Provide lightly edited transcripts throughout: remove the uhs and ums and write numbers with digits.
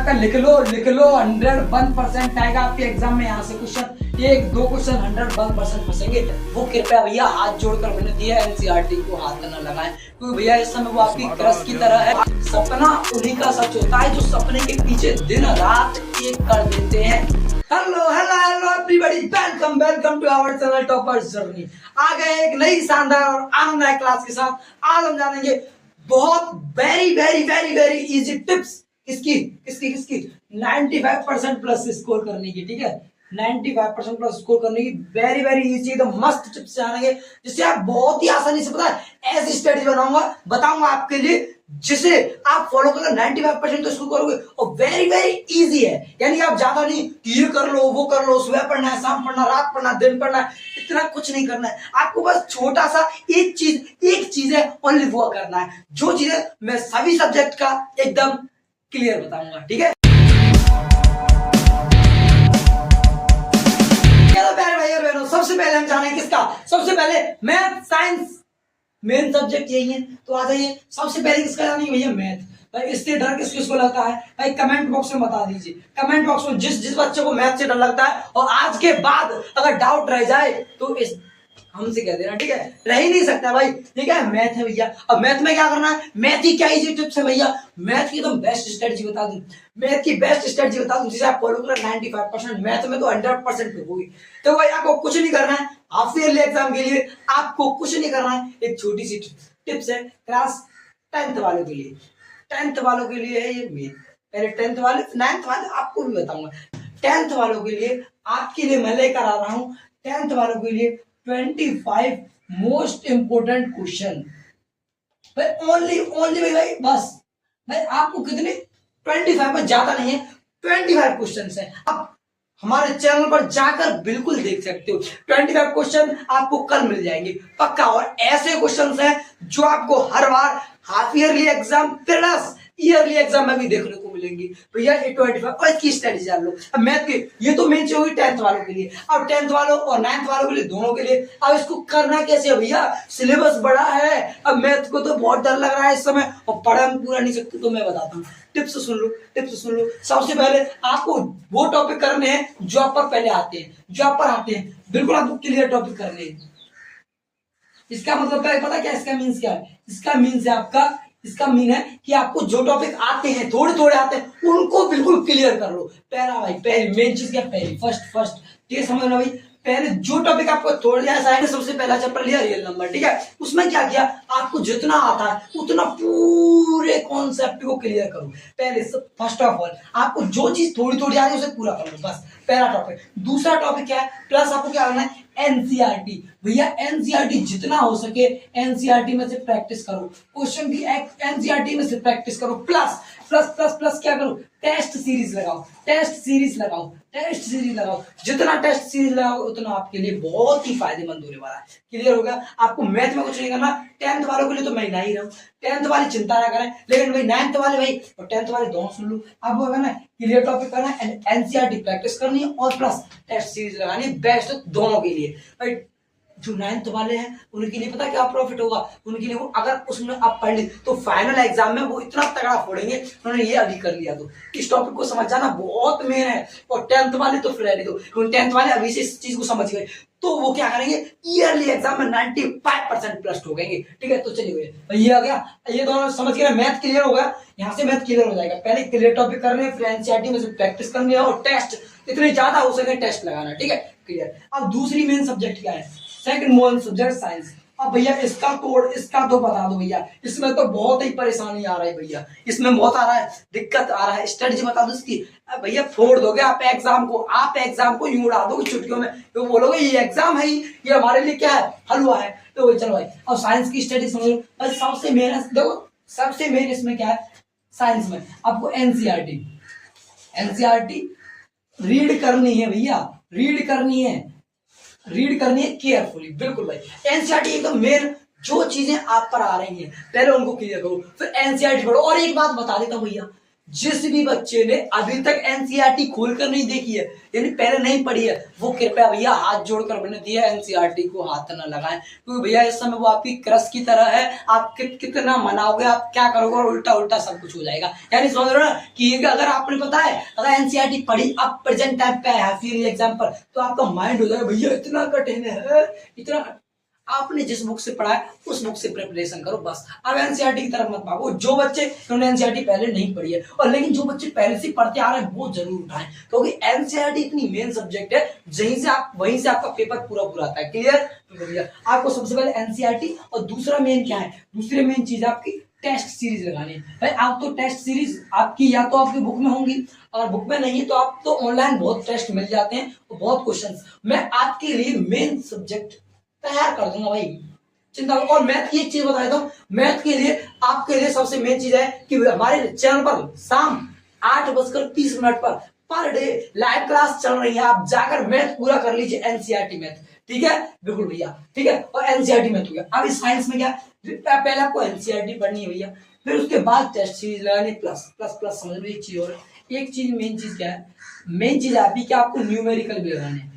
का लिख लो 101% आएगा आपके एग्जाम में। यहाँ से क्वेश्चन 1-2 क्वेश्चन 101% फंसेंगे। वो कृपया भैया हाथ जोड़कर मैंने दिया एनसीईआरटी को हाथ न लगाएं, क्योंकि भैया इस समय वो आपकी क्रश की तरह है। सपना उन्हीं का सच होता है जो सपने के पीछे दिन रात एक कर देते हैं। Hello hello hello everybody, welcome to our channel toppers journey. आ गए एक नई शानदार और आनंददायक क्लास के साथ। आज हम जानेंगे बहुत वेरी इजी टिप्स किसकी 95% प्लस स्कोर करने की। ठीक है, 95% प्लस स्कोर करने की वेरी इजी एकदम मस्त टिप्स जानेंगे, जिससे आप बहुत ही आसानी से, पता है, ऐसी स्ट्रेटजी बताऊंगा आपके लिए जिसे आप फॉलो करके 95% तो स्कोर करोगे। और वेरी इजी है, यानी आप ज्यादा नहीं कि ये कर लो वो कर लो, सुबह पढ़ना है, शाम पढ़ना, रात पढ़ना, दिन पढ़ना है, इतना कुछ नहीं करना है। आपको बस छोटा सा एक चीज है ओनली, वो करना है। जो चीजें मैं सभी सब्जेक्ट का एकदम क्लियर बताऊंगा। ठीक है, प्यारे भाई और बहनों, सबसे पहले हम जानेंगे किसका। सबसे पहले मैथ साइंस मेन सब्जेक्ट यही है, तो आ जाइए। सबसे पहले किसका जानेंगे भैया, मैथ। भाई इससे डर किसको लगता है भाई, कमेंट बॉक्स में बता दीजिए। कमेंट बॉक्स में जिस बच्चे को मैथ से डर लगता है और आज के बाद अगर डाउट रह जाए तो इस हमसे कह देना, ठीक है। रह ही नहीं सकता भाई, ठीक है। मैथ है भैया, अब मैथ में क्या करना है, मैथ की क्या इजी टिप्स है भैया। मैथ की तो बेस्ट स्ट्रेटजी बता दूं, मैथ की बेस्ट स्ट्रेटजी बता दूं जिसे आप फॉलो करो 95%, मैथ में तो 100% होगी। तो भाई आपको कुछ नहीं करना है, हाफ ईयरली एग्जाम के लिए आपको कुछ नहीं करना है। एक छोटी सी टिप्स है क्लास 10th वालों के लिए, 10th वालों के लिए है ये मैथ। पहले 10th वाले, 9th वाले आपको भी बताऊंगा। 10th वालों के लिए आपके लिए मैं लेकर आ रहा हूं 10th वालों के लिए 25 मोस्ट इंपोर्टेंट क्वेश्चन। भाई ओनली भाई बस भाई आपको कितने 25 में, ज्यादा नहीं है, 25 क्वेश्चन है। आप हमारे चैनल पर जाकर बिल्कुल देख सकते हो। 25 क्वेश्चन आपको कल मिल जाएंगे पक्का। और ऐसे क्वेश्चन हैं जो आपको हर बार half yearly exam plus yearly exam में भी देखने को मिलेंगी। भैया ये 25 और इसकी स्ट्रेटजी जान लो। अब मैथ के ये तो मेन चीज होगी 10th वालों के लिए। अब 10th वालों और 9th वालों के लिए, दोनों के लिए अब इसको करना कैसे है भैया। सिलेबस बड़ा है, अब मैथ को तो बहुत डर लग रहा है इस समय और पढ़ हम पूरा नहीं सकते, तो मैं बताता हूँ। टिप्स सुन लो। सबसे पहले आपको वो टॉपिक करने हैं जो आप पर पहले आते हैं, जो आप पर आते हैं, बिल्कुल आपको क्लियर टॉपिक करने हैं। इसका मतलब क्या है, पता क्या इसका मीन्स क्या है। इसका मीन है कि आपको जो टॉपिक आते हैं, थोड़े आते हैं, उनको बिल्कुल क्लियर कर लो। पहला भाई, पहली मेन चीज क्या, पहली फर्स्ट ये समझना भाई। पहले जो टॉपिक आपको थोड़ा जैसा है, सबसे पहला चैप्टर लिया रियल नंबर, ठीक है। उसमें क्या किया, आपको जितना आता है उतना पूरे कॉन्सेप्ट को क्लियर करो। पहले फर्स्ट ऑफ ऑल आपको जो चीज थोड़ी आ रही है उसे पूरा कर लो, बस पहला टॉपिक। दूसरा टॉपिक क्या है, प्लस आपको क्या करना है, एनसीईआरटी। भैया एनसीईआरटी जितना हो सके एनसीईआरटी में से प्रैक्टिस करो, क्वेश्चन की एनसीईआरटी में से प्रैक्टिस करो। प्लस क्या करो, टेस्ट सीरीज लगाओ। जितना टेस्ट सीरीज लगाओ उतना आपके लिए बहुत ही फायदेमंद होने वाला है। क्लियर हो गया। आपको मैथ में कुछ नहीं करना। 10th वालों के लिए तो मैं नहीं रहा हूँ, 10th वाली चिंता ना करें, लेकिन भाई 9th वाले भाई और 10th वाले दोनों सुन लो। आपको करना है क्लियर टॉपिक करना है, एनसीईआरटी प्रैक्टिस करनी है और प्लस टेस्ट सीरीज लगानी है, बेस्ट दोनों के लिए। भाई जो 9th वाले हैं उनके लिए पता क्या प्रॉफिट होगा, उनके लिए वो अगर उसमें आप पढ़ ले तो फाइनल एग्जाम में वो इतना तगड़ा फोड़ेंगे। उन्होंने ये अभी कर लिया, तो इस टॉपिक को समझ जाना बहुत मेन है। और 10th वाले तो फ्रेंड दो, क्योंकि 10th वाले अभी से इस चीज को समझ गए तो वो क्या करेंगे, ईयरली एग्जाम में 95% प्लस ठोकेंगे। ठीक है, तो चलिए ये आ गया, ये दोनों समझ गए। मैथ क्लियर हो गया, यहाँ से मैथ क्लियर हो जाएगा। पहले क्लियर टॉपिक करने, फिर एनसीईआरटी में से प्रैक्टिस करनी है और टेस्ट इतने ज्यादा हो सके टेस्ट लगाना। ठीक है, क्लियर। अब दूसरी मेन सब्जेक्ट क्या है, सेकंड मेन सब्जेक्ट साइंस। अब भैया इसका तो बता दो भैया, इसमें तो बहुत ही परेशानी आ रही है भैया, इसमें बहुत आ रहा है, दिक्कत आ रहा है। स्ट्रेटजी बता दो इसकी। भैया फोड़ दोगे आप एग्जाम को यूं उड़ा दोगे छुट्टियों में, तो बोलोगे ये एग्जाम है, ये हमारे लिए क्या है, हलवा है। तो चलो भाई, अब साइंस की स्टडी समझ लो। सबसे मेन देखो, सबसे मेन इसमें क्या है, साइंस में आपको एनसीईआरटी रीड करनी है भैया, रीड करनी है केयरफुली, बिल्कुल भाई। एनसीईआरटी एकदम मेन, जो चीजें आप पर आ रही हैं पहले उनको क्लियर करो, फिर एनसीईआरटी पढ़ो। और एक बात बता देता हूं भैया, जिस भी बच्चे ने अभी तक एनसीईआरटी खोलकर नहीं देखी है, यानी पहले नहीं पढ़ी है, वो कृपया भैया हाथ जोड़कर मैंने दिया एनसीईआरटी को हाथ ना लगाएं, क्योंकि भैया इस समय वो आपकी क्रश की तरह है। आप कितना मनाओगे, आप क्या करोगे, और उल्टा उल्टा सब कुछ हो जाएगा। यानी समझ रहे हो ना कि अगर आपने पता है अगर एनसीईआरटी पढ़ी अब प्रेजेंट टाइम पे है फिर एग्जाम पर, तो आपका माइंड हो जाएगा भैया इतना कठिन है, इतना आपने जिस बुक से पढ़ा है उस बुक से प्रिपरेशन करो बस। अब एनसीईआरटी की तरफ मत भागो। जो बच्चे उन्होंने एनसीईआरटी पहले नहीं पढ़ी है, और लेकिन जो बच्चे पहले से पढ़ते आ रहे हैं वो जरूर उठाएं, क्योंकि एनसीईआरटी इतनी मेन सब्जेक्ट है वहीं से आपका पेपर पूरा आता है। क्लियर? तो भैया आपको सबसे पहले एनसीईआरटी, और दूसरा मेन क्या है, दूसरी मेन चीज आपकी टेस्ट सीरीज लगानी है। भाई आप तो टेस्ट सीरीज आपकी या तो आपकी बुक में होंगी, और बुक में नहीं तो आप तो ऑनलाइन बहुत टेस्ट मिल जाते हैं, बहुत क्वेश्चंस मैं आपके लिए मेन सब्जेक्ट तैयार कर दूंगा भाई, चिंता। और मैथ की एक चीज बता देता हूँ, मैथ के लिए आपके लिए सबसे मेन चीज है कि हमारे चैनल पर शाम 8:30 पर डे लाइव क्लास चल रही है। आप जाकर मैथ पूरा कर लीजिए, एनसीईआरटी मैथ। ठीक है? बिल्कुल भैया, ठीक है। और एनसीईआरटी मैथ हो गया। अब इस साइंस में क्या, पहले आपको एनसीईआरटी पढ़नी है भैया, फिर उसके बाद टेस्ट सीरीज लगानी, प्लस प्लस प्लस। समझ लो एक चीज और, एक चीज मेन चीज क्या है, मेन चीज आपकी क्या, आपको न्यूमेरिकल भी लगाने।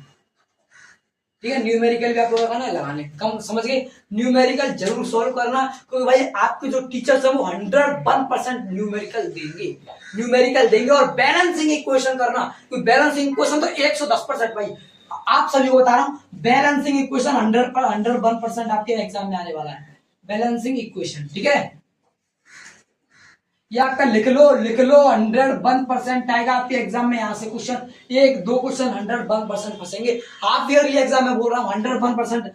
ठीक है? न्यूमेरिकल भी आपको लगाने कम, समझ गए? न्यूमेरिकल जरूर सॉल्व करना, क्योंकि भाई आपके जो टीचर्स हैं वो 101% न्यूमेरिकल देंगे। और बैलेंसिंग इक्वेशन करना, क्योंकि बैलेंसिंग इक्वेशन तो 110% भाई आप सभी को बता रहा हूँ, बैलेंसिंग इक्वेशन 101% आपके एग्जाम में आने वाला है। बैलेंसिंग इक्वेशन, ठीक है? ये आपका लिख लो 101% आएगा आपके एग्जाम में। यहाँ से क्वेश्चन 1-2 क्वेश्चन 101% फंसेंगे। हाफ ईयरली एग्जाम में बोल रहा हूँ 101%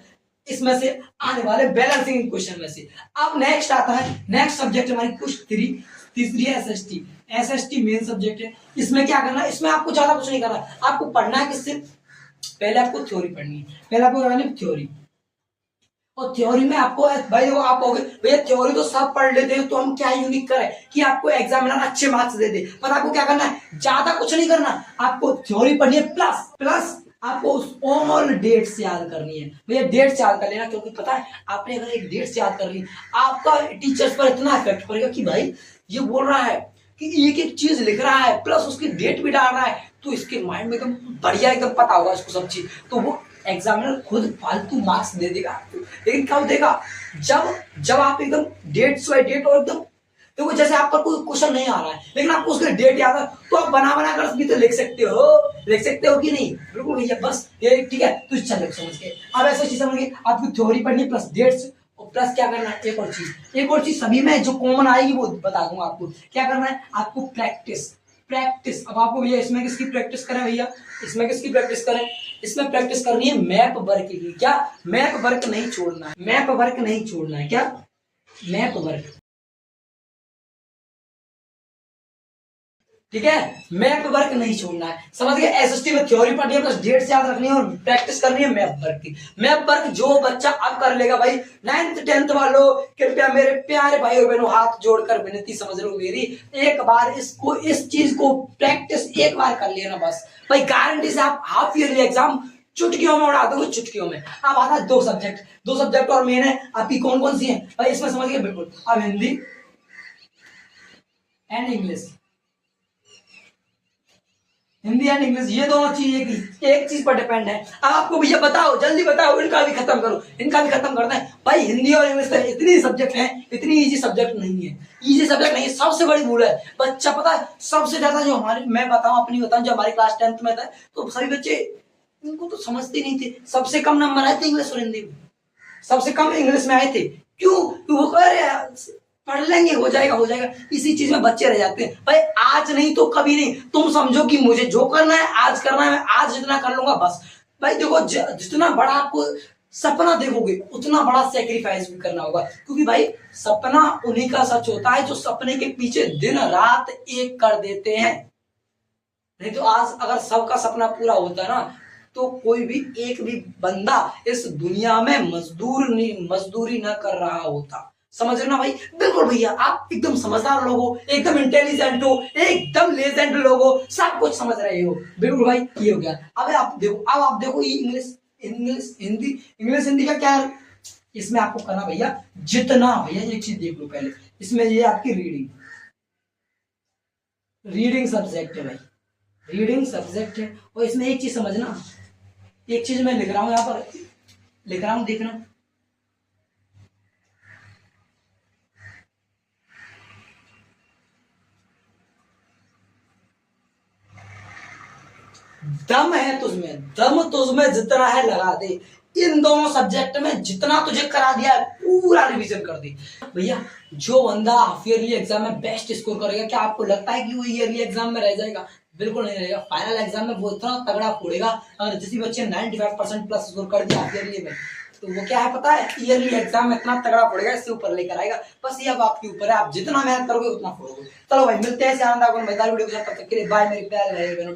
इसमें से आने वाले बैलेंसिंग इक्वेशन में से। अब नेक्स्ट आता है, नेक्स्ट सब्जेक्ट हमारी कुछ तीसरी एसएसटी। एसएसटी मेन सब्जेक्ट है। इसमें क्या करना है, इसमें आपको ज्यादा कुछ नहीं करना, आपको पढ़ना है किससे, पहले आपको थ्योरी पढ़नी है, पहले आपको करनी है थ्योरी। और थ्योरी में आपको भाई देखो, आप कहोगे भैया थ्योरी तो सब पढ़ लेते हैं, तो हम क्या यूनिक करें कि आपको एग्जामिनर अच्छे मार्क्स दे दे। पर आपको क्या करना है, ज्यादा कुछ नहीं करना, आपको थ्योरी पढ़नी है, प्लस प्लस आपको ऑल डेट्स याद करनी है। भैया डेट्स याद कर लेना, क्योंकि पता है आपने अगर एक डेट्स याद कर ली, आपका टीचर्स पर इतना इफेक्ट पड़ेगा कि भाई ये बोल रहा है कि एक एक चीज लिख रहा है प्लस उसकी डेट भी डाल रहा है, तो इसके माइंड में एकदम बढ़िया एकदम पता होगा इसको सब चीज, तो वो एग्जामिनर खुद फालतू मार्क्स दे देगा आपको। लेकिन कब देगा, जब आप एकदम डेट्स बाय डेट, और एकदम देखो जैसे आपका कोई क्वेश्चन नहीं आ रहा है लेकिन आपको उसके डेट याद है, तो आप बना कर भी तो लिख सकते हो कि नहीं? बिल्कुल भैया, बस ये ठीक है, तो चल समझ के। अब ऐसा चीज समझ के आपको थ्योरी पढ़नी प्लस डेट्स, और प्लस क्या करना है, एक और चीज सभी में जो कॉमन आएगी वो बता दूंगा आपको। क्या करना है आपको, प्रैक्टिस। अब आपको भैया इसमें किसकी प्रैक्टिस करें, भैया इसमें किसकी प्रैक्टिस करें, इसमें प्रैक्टिस करनी है मैप वर्क की। क्या, मैप वर्क नहीं छोड़ना है, मैप वर्क नहीं छोड़ना है, क्या मैप वर्क, ठीक है? मैप वर्क नहीं छोड़ना है, समझ गए? एसएसटी में थ्योरी पढ़नी है, प्लस डेट्स याद रखनी है, और प्रैक्टिस करनी है मैप वर्क की। मैप वर्क जो बच्चा अब कर लेगा भाई, 9th 10th वालों कृपया मेरे प्यारे भाई और बहनों हाथ जोड़कर विनती समझ लो मेरी, एक बार इसको, इस चीज को प्रैक्टिस एक बार कर लेना बस भाई, गारंटी से आप हाफ ईयरली एग्जाम चुटकियों में उड़ा दोगे, चुटकियों में। अब आता है दो सब्जेक्ट और मेन है आपकी, कौन कौन सी है भाई इसमें समझ गए? बिल्कुल, अब Hindi and English, Hindi and English, ये दोनों चीज एक चीज पर डिपेंड है। अब आपको भैया बताओ, जल्दी बताओ, इनका भी खत्म करो, इनका भी खत्म करना है भाई। हिंदी और इंग्लिश इतनी सब्जेक्ट है, इतनी इजी सब्जेक्ट नहीं है, इजी सब्जेक्ट नहीं है। सबसे बड़ी भूल है बच्चा, पता है सबसे ज्यादा जो हमारे, मैं बताऊं अपनी बताऊं, जो हमारी क्लास 10th में था, तो सभी बच्चे इनको तो समझते नहीं थे। सबसे कम नंबर आए थे इंग्लिश और हिंदी में, सबसे कम इंग्लिश में आए थे। क्यों? वो कह रहे पढ़ लेंगे, हो जाएगा, इसी चीज में बच्चे रह जाते हैं भाई। आज नहीं तो कभी नहीं, तुम समझो कि मुझे जो करना है आज करना है, मैं आज जितना कर लूंगा बस। भाई देखो जितना बड़ा आपको सपना देखोगे उतना बड़ा सेक्रीफाइस भी करना होगा, क्योंकि भाई सपना उन्हीं का सच होता है जो सपने के पीछे दिन रात एक कर देते हैं। नहीं तो आज अगर सबका सपना पूरा होता है ना, तो कोई भी एक भी बंदा इस दुनिया में मजदूरी न कर रहा होता। समझ रहे ना भाई? बिल्कुल भैया, आप एकदम समझदार लोग हो, एकदम इंटेलिजेंट हो, एकदम लेजेंड लोग हो, सब कुछ समझ रहे हो। बिल्कुल भाई, ये हो गया। अब आप देखो ये इंग्लिश हिंदी का क्या है? इसमें आपको करना भैया जितना, भैया एक चीज देख लो पहले, इसमें ये आपकी रीडिंग, रीडिंग सब्जेक्ट है भाई, रीडिंग सब्जेक्ट है। और इसमें एक चीज समझना, एक चीज मैं लिख रहा हूं, यहाँ पर लिख रहा हूं, देखना। दम है तुझमें, दम तुझमें जितना है लगा दे। इन दोनों सब्जेक्ट में जितना तुझे करा दिया है पूरा रिवीजन कर दे भैया। जो बंदा हाफ ईयरली एग्जाम में बेस्ट स्कोर करेगा, क्या आपको लगता है कि वो ईयरली एग्जाम में रह जाएगा? बिल्कुल नहीं रहेगा। फाइनल एग्जाम में वो इतना तगड़ा फोड़ेगा। अगर जिस बच्चे 95% प्लस स्कोर कर दिया हाफ ईयरली में, तो वो क्या है पता है, ईयरली एग्जाम में इतना तगड़ा फोड़ेगा, इससे ऊपर लेकर आएगा। बस ये अब आपके ऊपर है, आप जितना मेहनत करोगे उतना फोड़ोगे। चलो भाई, मिलते हैं, आनंद आपको मजेदार वीडियो के साथ। तब तक के लिए बाय मेरे प्यारे भाई बहनों।